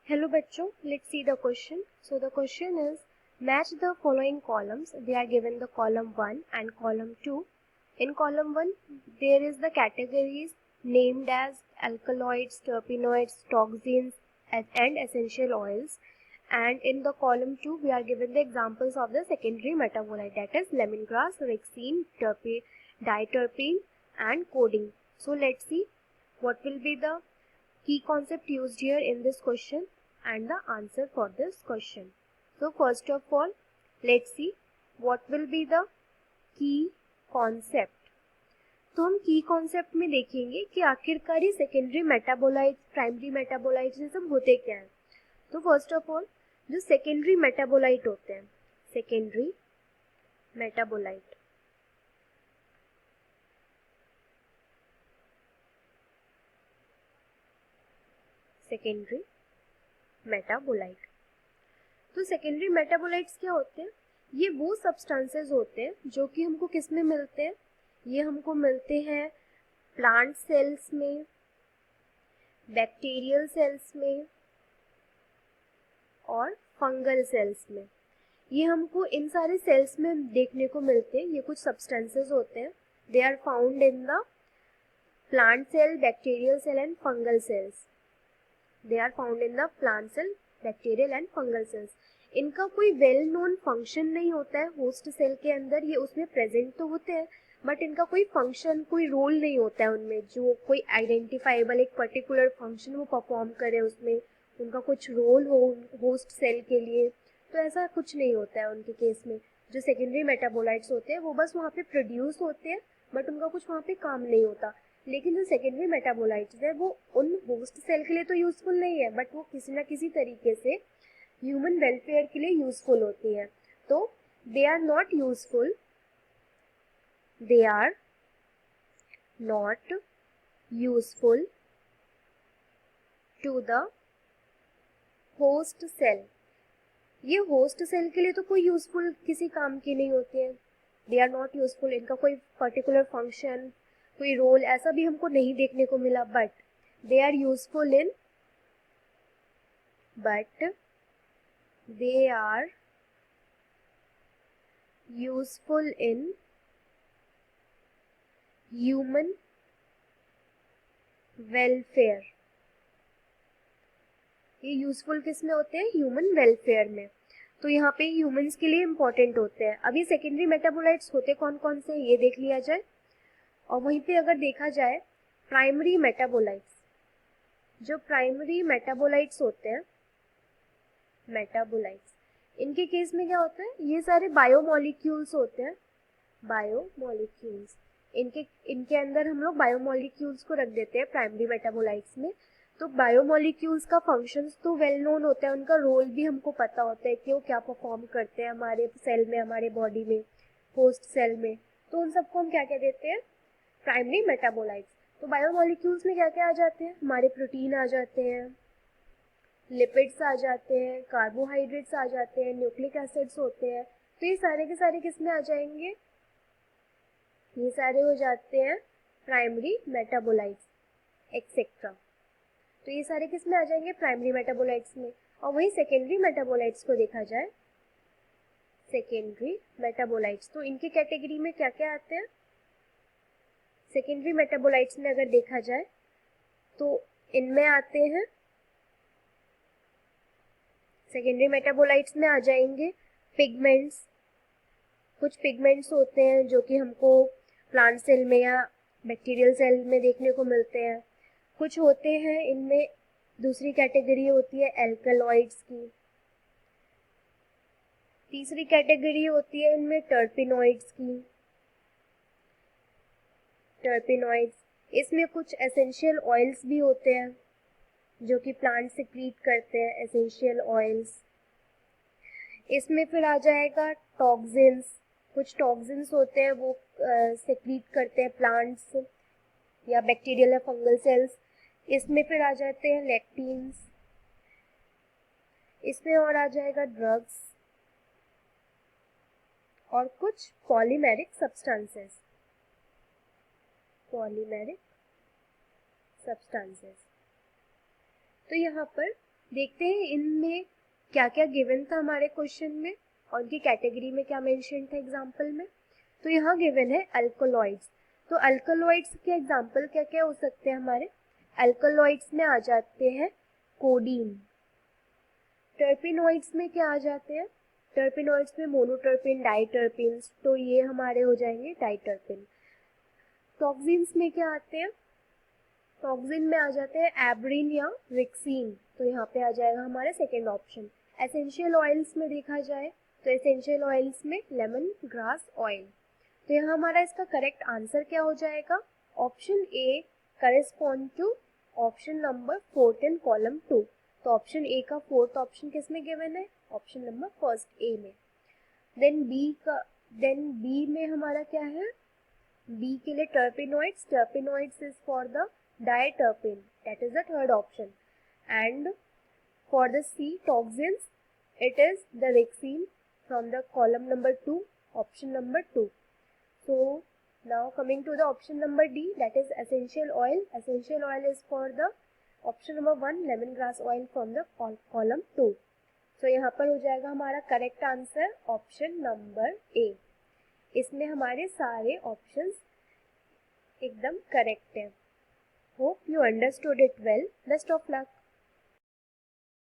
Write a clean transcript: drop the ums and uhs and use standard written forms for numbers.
Hello bachcho, let's see the question. So the question is, match the following columns. They are given the column 1 and column 2. In column 1, there is the categories named as alkaloids, terpenoids, toxins and essential oils. And in the column 2, we are given the examples of the secondary metabolite, that is lemongrass, ricin, diterpene and codeine. So let's see what will be the key concept used here in this question and the answer for this question. So first of all, let's see what will be the key concept. तो हम की concept में देखेंगे कि आखिरकार ये secondary metabolites, primary metabolites ये सब होते क्या हैं. तो फर्स्ट ऑफ ऑल जो सेकेंडरी मेटाबोलाइट होते हैं, सेकेंडरी मेटाबोलाइट सेकेंडरी मेटाबोलाइट. तो सेकेंडरी मेटाबोलाइट्स क्या होते हैं? ये वो सब्सटेंसेस होते हैं जो कि हमको किस में मिलते हैं? ये हमको मिलते हैं प्लांट सेल्स में, बैक्टीरियल सेल्स में और फंगल सेल्स में. ये हमको इन सारे सेल्स में देखने को मिलते हैं. ये कुछ सब्सटेंसेस होते हैं. They are found in the plant cell, bacterial cell and fungal cells. They are found in the plant cell, bacterial and fungal cells. इनका कोई वेल नोन फंक्शन नहीं होता है होस्ट सेल के अंदर. ये उसमें प्रेजेंट तो होते हैं बट इनका कोई फंक्शन, कोई रोल नहीं होता है उनमें, जो कोई आइडेंटिफाइबल एक पर्टिकुलर फंक्शन वो परफॉर्म करे, उसमें उनका कुछ रोल हो होस्ट सेल के लिए. तो ऐसा कुछ नहीं होता है उनके केस में. जो सेकेंडरी मेटाबोलाइट्स होते हैं वो बस वहाँ पे प्रोड्यूस होते हैं बट उनका कुछ वहाँ पे काम नहीं होता. लेकिन जो सेकेंडरी मेटाबोलाइट्स है वो उन होस्ट सेल के लिए तो यूजफुल नहीं है बट वो किसी ना किसी तरीके से ह्यूमन वेलफेयर के लिए यूजफुल होती है. तो they are not useful, they are not useful to the host cell. ये होस्ट सेल के लिए तो कोई यूजफुल किसी काम की नहीं होती है. They are not useful. इनका कोई पर्टिकुलर फंक्शन, कोई रोल ऐसा भी हमको नहीं देखने को मिला. But they are useful in human welfare. ये यूजफुल किस में होते हैं? ह्यूमन वेलफेयर में. तो यहाँ पे ह्यूमंस के लिए इंपॉर्टेंट होते हैं. अभी सेकेंडरी मेटाबोलाइट्स होते कौन कौन से ये देख लिया जाए. और वहीं पे अगर देखा जाए प्राइमरी मेटाबोलाइट्स, जो प्राइमरी मेटाबोलाइट्स होते हैं, मेटाबोलाइट्स, इनके केस में क्या होता है? ये सारे बायोमोलिक्यूल्स होते हैं. बायोमोलिक्यूल्स, इनके अंदर हम लोग बायोमोलिक्यूल्स को रख देते हैं प्राइमरी मेटाबोलाइट्स में. तो बायोमोलिक्यूल्स का फंक्शंस तो वेल नोन होता है, उनका रोल भी हमको पता होता है कि वो क्या परफॉर्म करते हैं हमारे सेल में, हमारे बॉडी में, होस्ट सेल में. तो उन सबको हम क्या कह देते हैं? Primary metabolites. तो बायोमोलिक्यूल्स में क्या क्या आ जाते हैं? हमारे प्रोटीन आ जाते हैं, लिपिड्स आ जाते हैं, कार्बोहाइड्रेट्स आ जाते हैं, न्यूक्लिक एसिड्स होते हैं. तो ये सारे के सारे किस में आ जाएंगे? ये सारे हो जाते हैं प्राइमरी मेटाबोलाइट्स एक्सेट्रा. तो ये सारे किस में आ जाएंगे? प्राइमरी मेटाबोलाइट्स में. और वही सेकेंडरी मेटाबोलाइट्स को देखा जाए, सेकेंडरी मेटाबोलाइट्स, तो इनके कैटेगरी में क्या क्या आते हैं? सेकेंडरी मेटाबोलाइट्स में अगर देखा जाए तो इनमें आते हैं, सेकेंडरी मेटाबोलाइट्स में आ जाएंगे पिगमेंट्स. कुछ पिगमेंट्स होते हैं जो कि हमको प्लांट सेल में या बैक्टीरियल सेल में देखने को मिलते हैं. कुछ होते हैं इनमें, दूसरी कैटेगरी होती है एल्कलॉइड्स की. तीसरी कैटेगरी होती है इनमें टर्पेनॉइड्स की. टर्पेनॉइड्स, इसमें कुछ एसेंशियल ऑयल्स भी होते हैं जो कि प्लांट सिक्रीट करते हैं, एसेंशियल ऑयल्स. इसमें फिर आ जाएगा टॉक्सिन्स. कुछ टॉक्सिन्स होते हैं वो सिक्रीट करते हैं प्लांट्स या बैक्टीरियल या फंगल सेल्स. इसमें फिर आ जाते हैं लेक्टिन्स. इसमें और आ जाएगा ड्रग्स और कुछ पॉलीमेरिक सब्सटेंसेस. Polymeric substances. तो यहाँ पर देखते हैं इनमें क्या क्या गिवन था हमारे क्वेश्चन में और उनकी कैटेगरी में क्या मेंशन था एग्जाम्पल में। तो यहाँ गिवन है अल्कोलॉइड्स। तो अल्कोलॉइड्स के एग्जाम्पल क्या क्या हो सकते हैं हमारे। अल्कोलॉइड्स में आ जाते हैं कोडीन। टर्पिनॉइड्स में क्या आ जाते हैं, टर्पिनॉइड्स में मोनोटर्पिन, डाइटर्पिन, तो ये हमारे हो जाएंगे डाइटर्पिन। टॉक्सिन्स में क्या आते हैं, टॉक्सिन में आ जाते हैं एब्रिन या रिक्सिन, तो यहाँ पे आ जाएगा हमारे सेकेंड ऑप्शन। एसेंशियल ऑयल्स में देखा जाए तो एसेंशियल ऑयल्स में लेमन ग्रास ऑयल। तो यहाँ हमारा इसका करेक्ट आंसर क्या हो जाएगा, option A correspond to option number 4 in column 2। तो ऑप्शन ए का फोर्थ ऑप्शन किस में गिवन है, ऑप्शन नंबर फर्स्ट ए में। देन बी में हमारा क्या है, बी के लिए terpenoids, terpenoids is for the diterpene, that is the third option. And for the C toxins, it is the rexine from the column number 2, option number 2. So now coming to the option number D, that is essential oil. Essential oil is for the option number 1, lemongrass oil from the column 2. So यहाँ पर हो जाएगा हमारा correct answer option number A. इसमें हमारे सारे options एकदम correct हैं। Hope you understood it well. Best of luck.